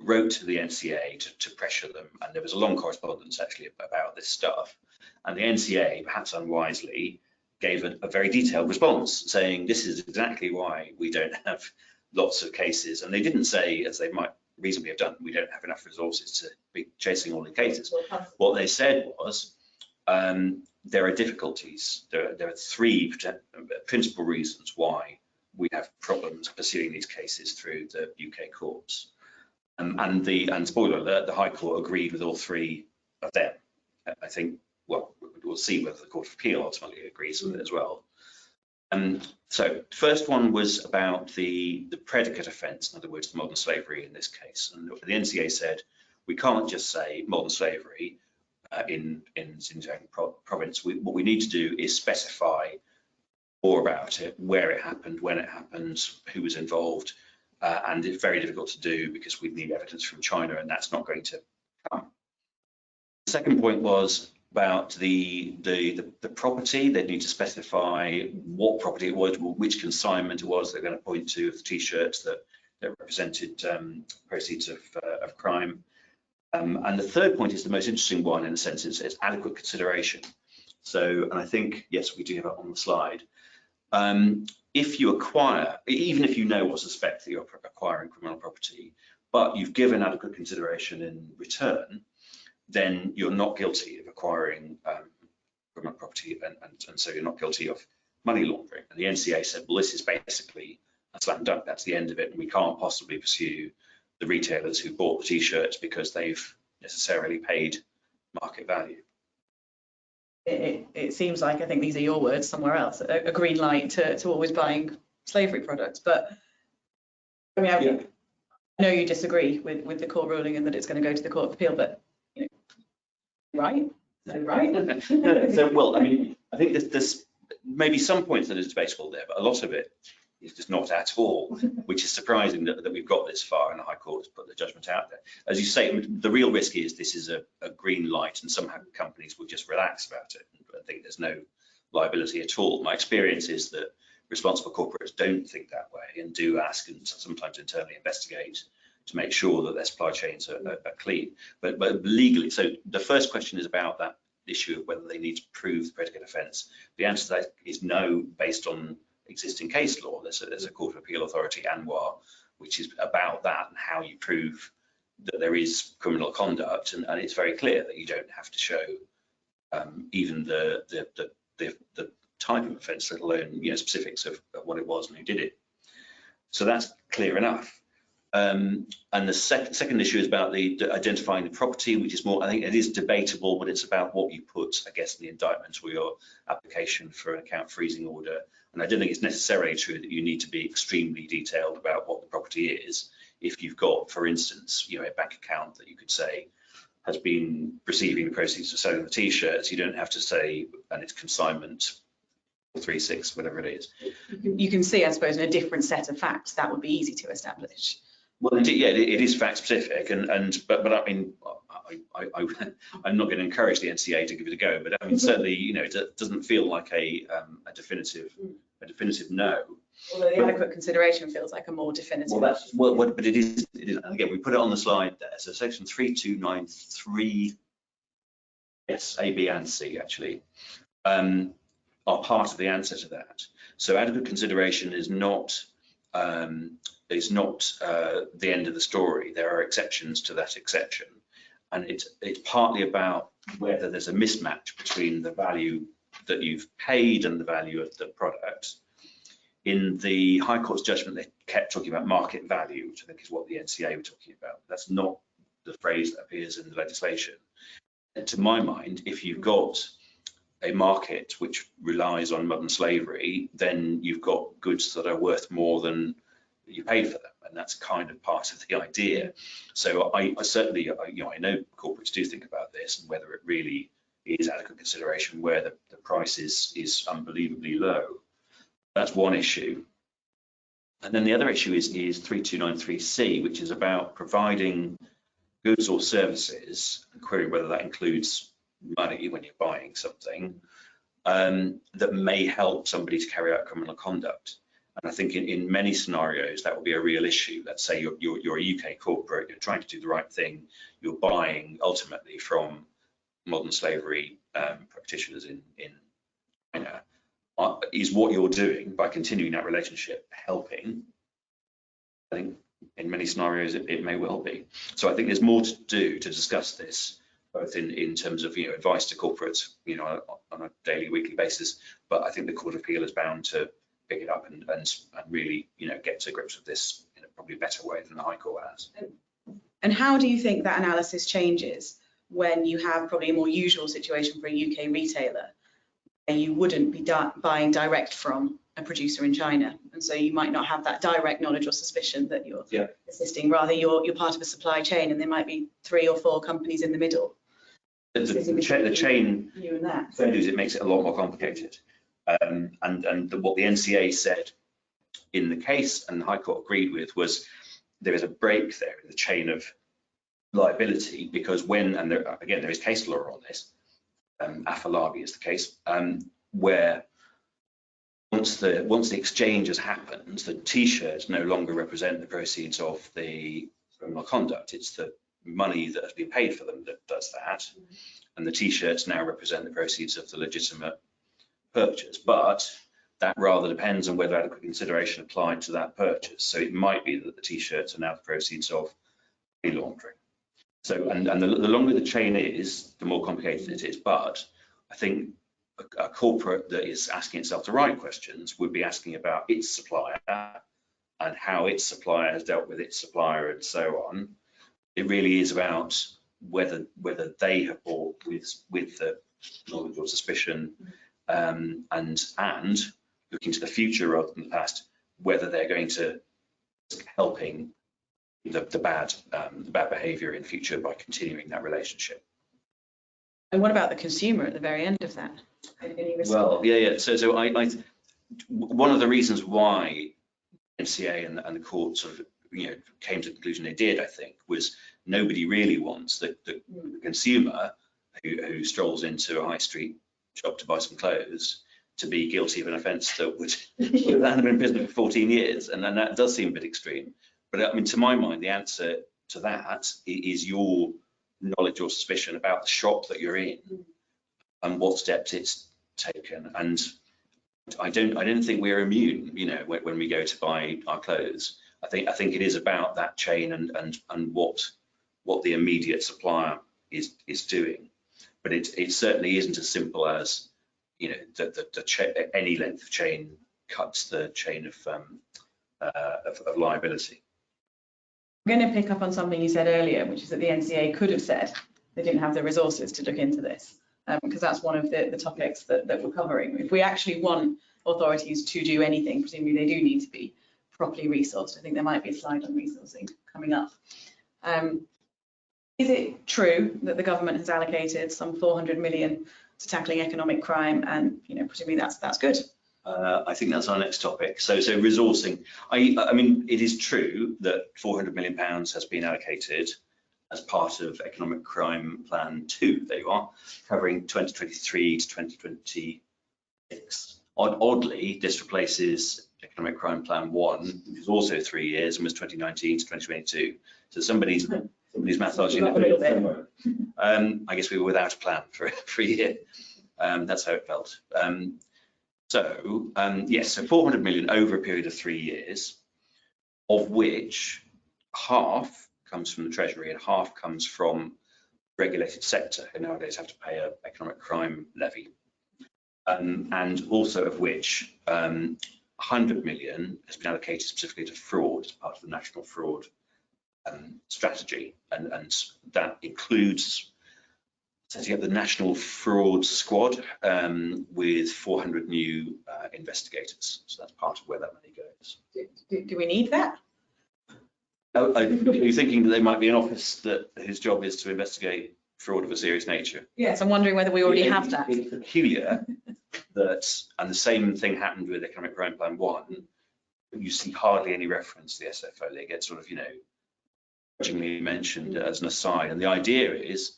wrote to the NCA to pressure them, and there was a long correspondence actually about this stuff. And the NCA, perhaps unwisely, gave a very detailed response saying this is exactly why we don't have lots of cases. And they didn't say, as they might reasonably have done, we don't have enough resources to be chasing all the cases. What they said was there are difficulties. There are three principal reasons why we have problems pursuing these cases through the UK courts. And spoiler alert, the High Court agreed with all three of them. I think, well, we'll see whether the Court of Appeal ultimately agrees with it as well. So first one was about the predicate offence, in other words, the modern slavery in this case. And the NCA said, we can't just say modern slavery in Xinjiang province. What we need to do is specify more about it, where it happened, when it happened, who was involved. And it's very difficult to do because we need evidence from China, and that's not going to come. The second point was about the property. They need to specify what property it was, which consignment it was they're going to point to of the t-shirts that represented proceeds of crime. And the third point is the most interesting one in a sense, it's adequate consideration. So, and I think, yes, we do have it on the slide. If you acquire, even if you know or suspect that you're acquiring criminal property, but you've given adequate consideration in return, then you're not guilty of acquiring criminal property, and so you're not guilty of money laundering. And the NCA said, well, this is basically a slam dunk. That's the end of it, and we can't possibly pursue the retailers who bought the t-shirts because they've necessarily paid market value. It seems like, I think these are your words somewhere else, a green light to always buying slavery products. But I mean, I know you disagree with the court ruling and that it's going to go to the Court of Appeal, but you know, right? Right? So, well, I mean, I think there's maybe some points that is debatable there, but a lot of it is just not at all, which is surprising that we've got this far and the High Court has put the judgment out there. As you say, the real risk is this is a green light and somehow companies will just relax about it and think there's no liability at all. My experience is that responsible corporates don't think that way and do ask and sometimes internally investigate to make sure that their supply chains are clean. But legally, so the first question is about that issue of whether they need to prove the predicate offence. The answer to that is no, based on existing case law. There's a Court of Appeal authority, ANWR, which is about that and how you prove that there is criminal conduct, and it's very clear that you don't have to show even the type of offence, let alone specifics of what it was and who did it. So that's clear enough. And the second issue is about the identifying the property, which is more, I think it is debatable, but it's about what you put, I guess, in the indictment or your application for an account freezing order. And I don't think it's necessarily true that you need to be extremely detailed about what the property is. If you've got, for instance, a bank account that you could say has been receiving the proceeds of selling the t-shirts, you don't have to say, and it's consignment 36, whatever it is. You can see, I suppose, in a different set of facts, that would be easy to establish. Well, indeed, yeah, it is fact specific, but I mean, I'm not going to encourage the NCA to give it a go, but I mean, certainly, you know, it doesn't feel like a definitive no. Although the adequate consideration feels like a more definitive. Well, but it is, again, we put it on the slide there. So section 3293, yes, A, B, and C actually are part of the answer to that. So adequate consideration is not the end of the story. There are exceptions to that exception, and it's partly about whether there's a mismatch between the value that you've paid and the value of the product. In the High Court's judgment, they kept talking about market value, which I think is what the NCA were talking about. That's not the phrase that appears in the legislation. And to my mind, if you've got a market which relies on modern slavery, then you've got goods that are worth more than you paid for them, and that's kind of part of the idea. So I certainly, you know, I know corporates do think about this and whether it really is adequate consideration where the price is unbelievably low. That's one issue. And then the other issue is 3293C, which is about providing goods or services, and querying whether that includes money when you're buying something, that may help somebody to carry out criminal conduct. And I think in many scenarios that will be a real issue. Let's say you're a UK corporate, you're trying to do the right thing, you're buying ultimately from modern slavery practitioners in China. Is what you're doing by continuing that relationship helping? I think in many scenarios it may well be. So I think there's more to do to discuss this, both in terms of, you know, advice to corporates, you know, on a daily, weekly basis. But I think the Court of Appeal is bound to pick it up and really, you know, get to grips with this in a probably better way than the High Court has. And how do you think that analysis changes when you have probably a more usual situation for a UK retailer? You wouldn't be buying direct from a producer in China, and so you might not have that direct knowledge or suspicion that you're assisting. Rather, you're part of a supply chain, and there might be 3 or 4 companies in the middle. The chain, you and that. it makes it a lot more complicated. And what the NCA said in the case, and the High Court agreed with, was there is a break there in the chain of liability, because when, there is case law on this. Afalabi is the case, where once the exchange has happened, the T-shirts no longer represent the proceeds of the criminal conduct. It's the money that has been paid for them that does that, and the T-shirts now represent the proceeds of the legitimate purchase. But that rather depends on whether adequate consideration applied to that purchase. So it might be that the T-shirts are now the proceeds of money laundering. So, and the longer the chain is, the more complicated it is. But I think a corporate that is asking itself the right questions would be asking about its supplier and how its supplier has dealt with its supplier and so on. It really is about whether they have bought with the knowledge or suspicion, and looking to the future rather than the past, whether they're going to helping the bad behavior in future by continuing that relationship. And what about the consumer at the very end of that? Well, yeah. So I one of the reasons why NCA and the court sort of, you know, came to the conclusion they did, I think, was nobody really wants the consumer who strolls into a high street shop to buy some clothes to be guilty of an offence that would land them in prison for 14 years, and then that does seem a bit extreme. But I mean, to my mind, the answer to that is your knowledge or suspicion about the shop that you're in and what steps it's taken. And I don't think we're immune, you know, when we go to buy our clothes. I think it is about that chain and what the immediate supplier is doing. But it certainly isn't as simple as, you know, any length of chain cuts the chain of liability. I'm going to pick up on something you said earlier, which is that the NCA could have said they didn't have the resources to look into this, because that's one of the topics that we're covering. If we actually want authorities to do anything, presumably they do need to be properly resourced. I think there might be a slide on resourcing coming up. Is it true that the government has allocated some 400 million to tackling economic crime, and, you know, presumably that's good? I think that's our next topic. So resourcing. I mean, it is true that £400 million has been allocated as part of Economic Crime Plan 2, there you are, covering 2023 to 2026. Oddly, this replaces Economic Crime Plan 1, which is also 3 years and was 2019 to 2022. So somebody's mathology. I guess we were without a plan for a year. That's how it felt. Yes, so 400 million over a period of 3 years, of which half comes from the Treasury and half comes from regulated sector, who nowadays have to pay an economic crime levy, and also of which 100 million has been allocated specifically to fraud as part of the national fraud strategy, and that includes setting up the National Fraud Squad with 400 new investigators. So that's part of where that money goes. Do we need that? Are you thinking that there might be an office whose job is to investigate fraud of a serious nature? Yes, I'm wondering whether we already have that. It's peculiar that, and the same thing happened with Economic Crime Plan 1, you see hardly any reference to the SFO. They get sort of, grudgingly mentioned as an aside. And the idea is,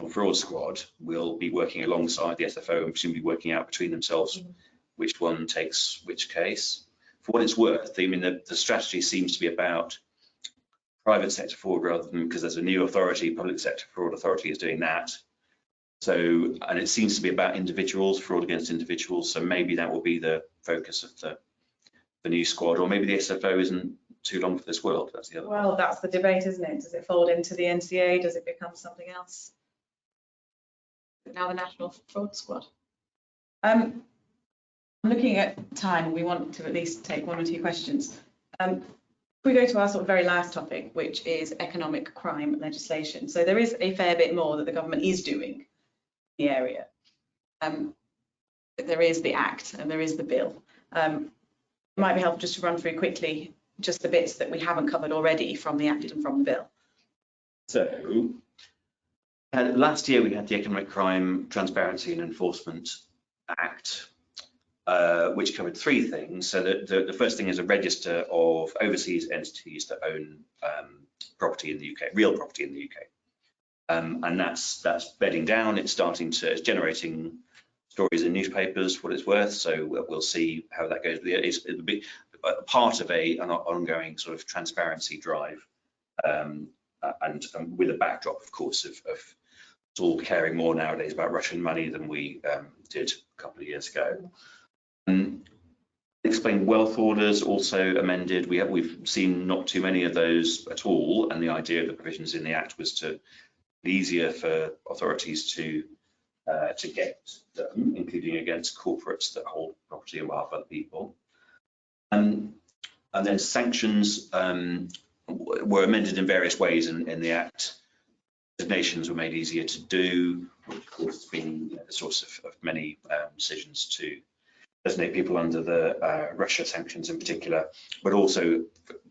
Fraud Squad will be working alongside the SFO and presumably working out between themselves which one takes which case. For what it's worth, I mean, the strategy seems to be about private sector fraud rather than, because there's a new authority, public sector fraud authority is doing that. So, and it seems to be about individuals, fraud against individuals. So maybe that will be the focus of the new squad, or maybe the SFO isn't too long for this world. That's the other. Well, that's the debate, isn't it? Does it fold into the NCA? Does it become something else? Now the National Fraud Squad. I'm looking at time. We want to at least take 1 or 2 questions. If we go to our sort of very last topic, which is economic crime legislation. So there is a fair bit more that the government is doing in the area. There is the Act and there is the bill. It might be helpful just to run through quickly just the bits that we haven't covered already from the Act and from the bill. So last year we had the Economic Crime Transparency and Enforcement Act, which covered 3 things. So the first thing is a register of overseas entities that own property in the UK, real property in the UK. And that's bedding down. It's generating stories in newspapers for what it's worth. So we'll see how that goes. It'll be part of an ongoing sort of transparency drive, and with a backdrop, of course, of us all caring more nowadays about Russian money than we did a couple of years ago. Explain wealth orders also amended. We've seen not too many of those at all, and the idea of the provisions in the Act was to make it easier for authorities to get them, including against corporates that hold property on behalf of other people. And then sanctions were amended in various ways in the Act. Designations were made easier to do, which of course has been the source of many decisions to designate people under the Russia sanctions in particular, but also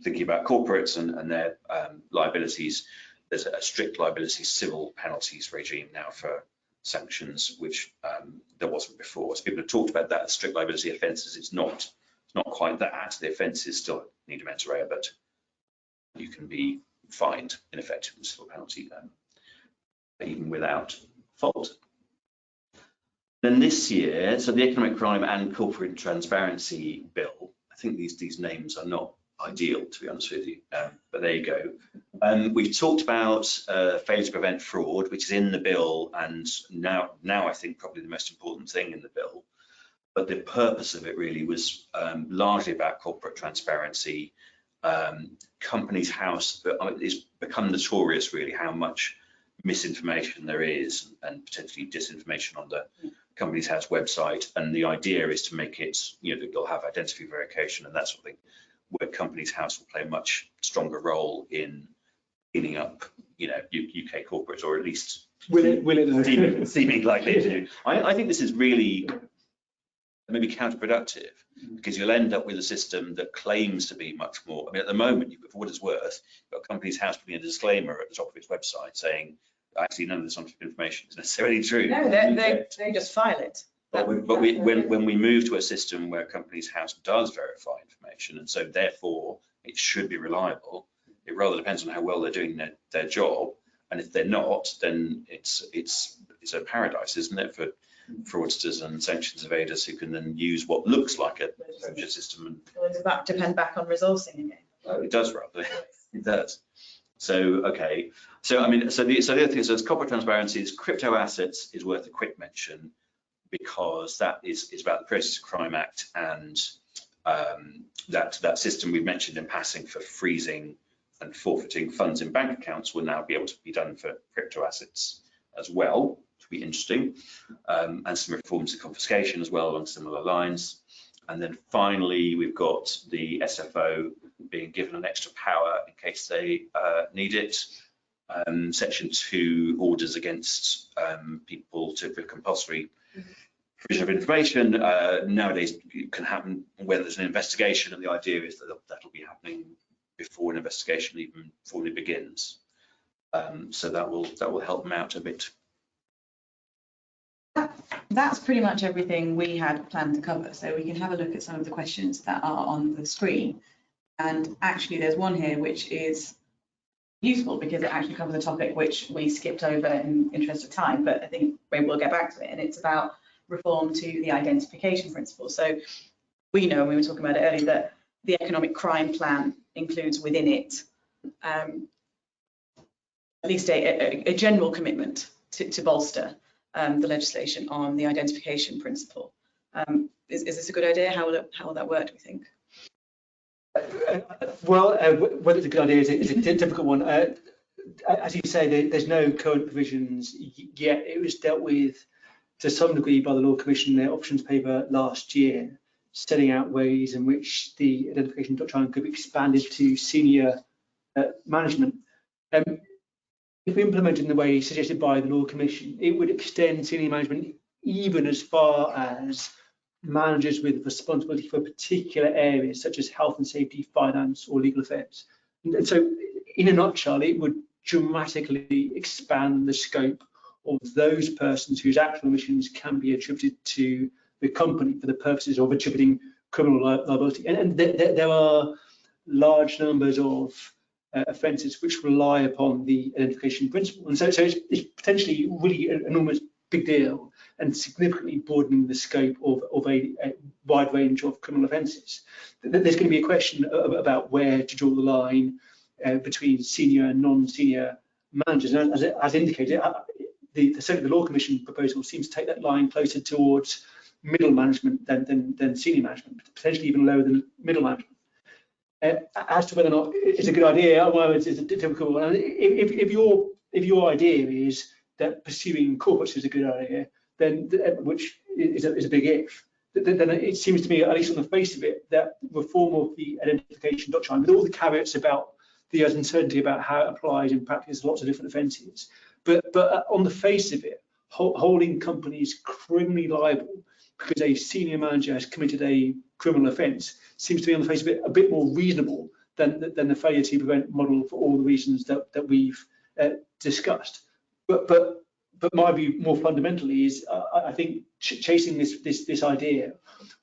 thinking about corporates and their liabilities. There's a strict liability civil penalties regime now for sanctions, which there wasn't before. So people have talked about that as strict liability offences. It's not quite that. The offences still need a mens rea, but you can be fined in effect with civil penalty even without fault. Then this year, so the Economic Crime and Corporate Transparency Bill, I think these names are not ideal, to be honest with you, but there you go. We've talked about failure to prevent fraud, which is in the bill, and now I think probably the most important thing in the bill. But the purpose of it really was largely about corporate transparency. Companies House, it's become notorious really how much misinformation there is and potentially disinformation on the Companies House website, and the idea is to make it, that you'll have identity verification and that sort of thing, where Companies House will play a much stronger role in cleaning up, UK corporates, or at least seeming likely to. I think this is really maybe counterproductive, because you'll end up with a system that claims to be much more. I mean, at the moment, for what it's worth, you've got Companies House putting a disclaimer at the top of its website saying, actually, none of this information is necessarily true. No, they just file it. But when we move to a system where a company's house does verify information, and so therefore it should be reliable, it rather depends on how well they're doing their job. And if they're not, then it's a paradise, isn't it, for fraudsters and sanctions evaders who can then use what looks like a system. And does that depend back on resourcing again? It does, rather. It does. So okay. So I mean, so the other thing is corporate transparency is crypto assets is worth a quick mention, because that is about the Process of Crime Act and that system we've mentioned in passing for freezing and forfeiting funds in bank accounts will now be able to be done for crypto assets as well, which will be interesting, and some reforms to confiscation as well along similar lines. And then finally, we've got the SFO being given an extra power in case they need it. Section 2 orders against people to for compulsory provision of information nowadays can happen when there's an investigation, and the idea is that that'll be happening before an investigation even formally begins. So that will help them out a bit. That's pretty much everything we had planned to cover. So we can have a look at some of the questions that are on the screen. And actually there's one here which is useful because it actually covers a topic which we skipped over in interest of time, but I think maybe we'll get back to it. And it's about reform to the identification principle. So we know, and we were talking about it earlier, that the economic crime plan includes within it at least a general commitment to bolster the legislation on the identification principle. Is this a good idea? How will that work, do we think? Well, whether it's a good idea is a difficult one. As you say, there's no current provisions yet. It was dealt with to some degree by the Law Commission in their options paper last year, setting out ways in which the identification doctrine could be expanded to senior management. If implemented in the way suggested by the Law Commission, it would extend senior management even as far as managers with responsibility for particular areas such as health and safety, finance, or legal affairs. And so, in a nutshell, it would dramatically expand the scope of those persons whose actual emissions can be attributed to the company for the purposes of attributing criminal liability. And there are large numbers of offences which rely upon the identification principle. And so it's potentially really an enormous big deal and significantly broadening the scope of a wide range of criminal offences. There's going to be a question about where to draw the line between senior and non-senior managers. And as indicated, certainly the Law Commission proposal seems to take that line closer towards middle management than senior management, potentially even lower than middle management. As to whether or not it's a good idea, well, it's a difficult one. If your idea is that pursuing corporates is a good idea, then which is a big if, then it seems to me, at least on the face of it, that reform of the identification doctrine, with all the caveats about the uncertainty about how it applies in practice, lots of different offences, but on the face of it, holding companies criminally liable because a senior manager has committed a criminal offence seems to be on the face of it a bit more reasonable than the failure to prevent model for all the reasons that we've discussed. But my view more fundamentally is I think chasing this idea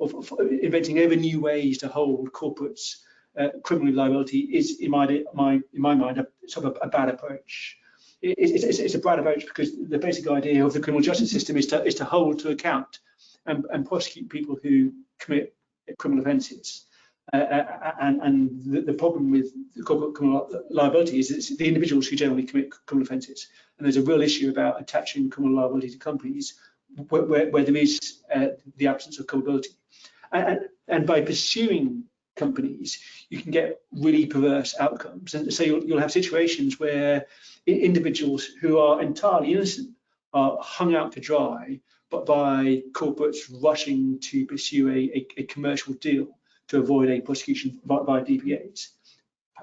of inventing ever new ways to hold corporates criminal liability is in my mind a sort of a bad approach. It's a bad approach because the basic idea of the criminal justice system is to hold to account and prosecute people who commit criminal offences. And the problem with corporate criminal liability is it's the individuals who generally commit criminal offences. And there's a real issue about attaching criminal liability to companies where there is the absence of culpability. And by pursuing companies, you can get really perverse outcomes. And so you'll have situations where individuals who are entirely innocent are hung out to dry, but by corporates rushing to pursue a commercial deal to avoid a prosecution by DPAs.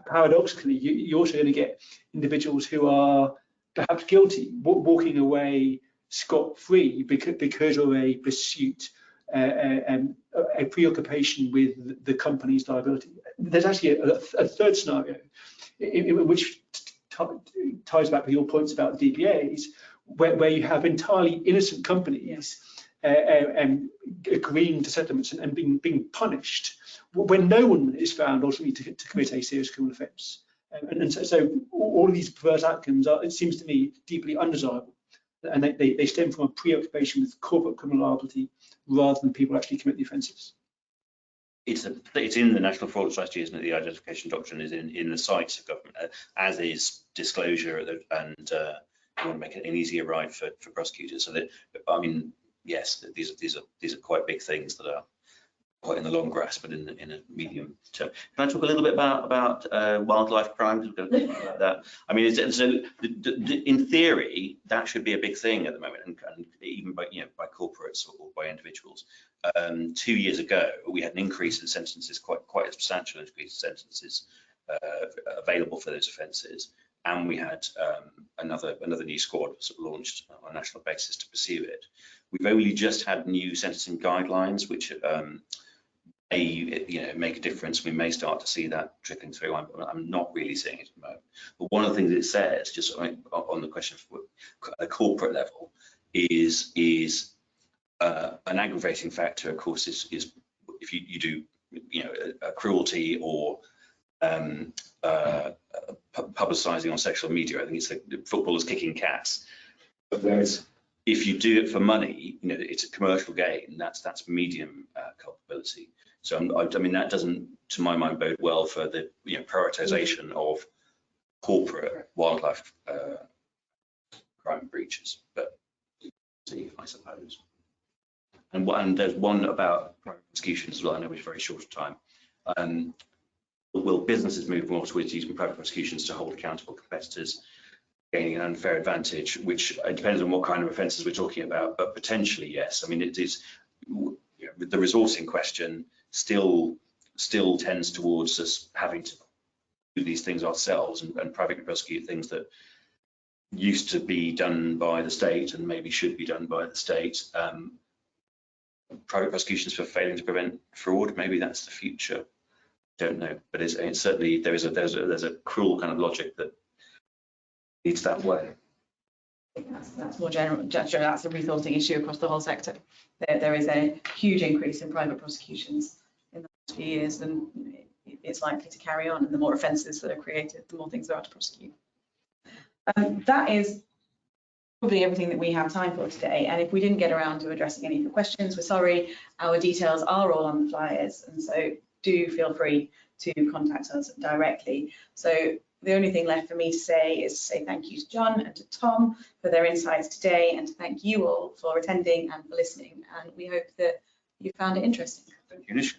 Paradoxically, you're also going to get individuals who are perhaps guilty, walking away scot-free because of a pursuit, a preoccupation with the company's liability. There's actually a third scenario, which ties back with your points about DPAs, where you have entirely innocent companies agreeing to settlements and being punished when no one is found ultimately to commit a serious criminal offence. And so all of these perverse outcomes are, it seems to me, deeply undesirable. And they stem from a preoccupation with corporate criminal liability rather than people actually commit the offences. It's in the National Fraud Strategy, isn't it? The identification doctrine is in the sights of government, as is disclosure, and you want to make it an easier ride for prosecutors. So that, I mean, yes, these are quite big things that are quite in the long grass, but in a medium term. Can I talk a little bit about wildlife crime? About that. I mean, so in theory, that should be a big thing at the moment, and even by corporates or by individuals. 2 years ago, we had an increase in sentences, quite a substantial increase in sentences available for those offences, and we had another new squad sort of launched on a national basis to pursue it. We've only just had new sentencing guidelines, which make a difference. We may start to see that trickling through. I'm not really seeing it at the moment. But one of the things it says, just on the question at a corporate level, is an aggravating factor, of course, is if you do a cruelty or publicising on social media. I think it's like footballers kicking cats. But whereas if you do it for money, it's a commercial gain. That's medium culpability. So I mean that doesn't, to my mind, bode well for the prioritisation of corporate wildlife crime breaches. But see, I suppose. And there's one about private prosecutions as well. I know we're very short of time. Will businesses move more towards using private prosecutions to hold accountable competitors gaining an unfair advantage, which depends on what kind of offences we're talking about, but potentially yes. I mean, it is the resourcing question still tends towards us having to do these things ourselves and privately prosecute things that used to be done by the state and maybe should be done by the state. Private prosecutions for failing to prevent fraud, maybe that's the future. Don't know, but it's certainly there's a cruel kind of logic that leads that way. That's more general. That's a rethoughting issue across the whole sector. There is a huge increase in private prosecutions in the last few years, and it's likely to carry on. And the more offences that are created, the more things there are to prosecute. That is probably everything that we have time for today. And if we didn't get around to addressing any of the questions, we're sorry. Our details are all on the flyers, and so do feel free to contact us directly. So the only thing left for me to say is to say thank you to John and to Tom for their insights today, and to thank you all for attending and for listening. And we hope that you found it interesting. Thank you, Nish.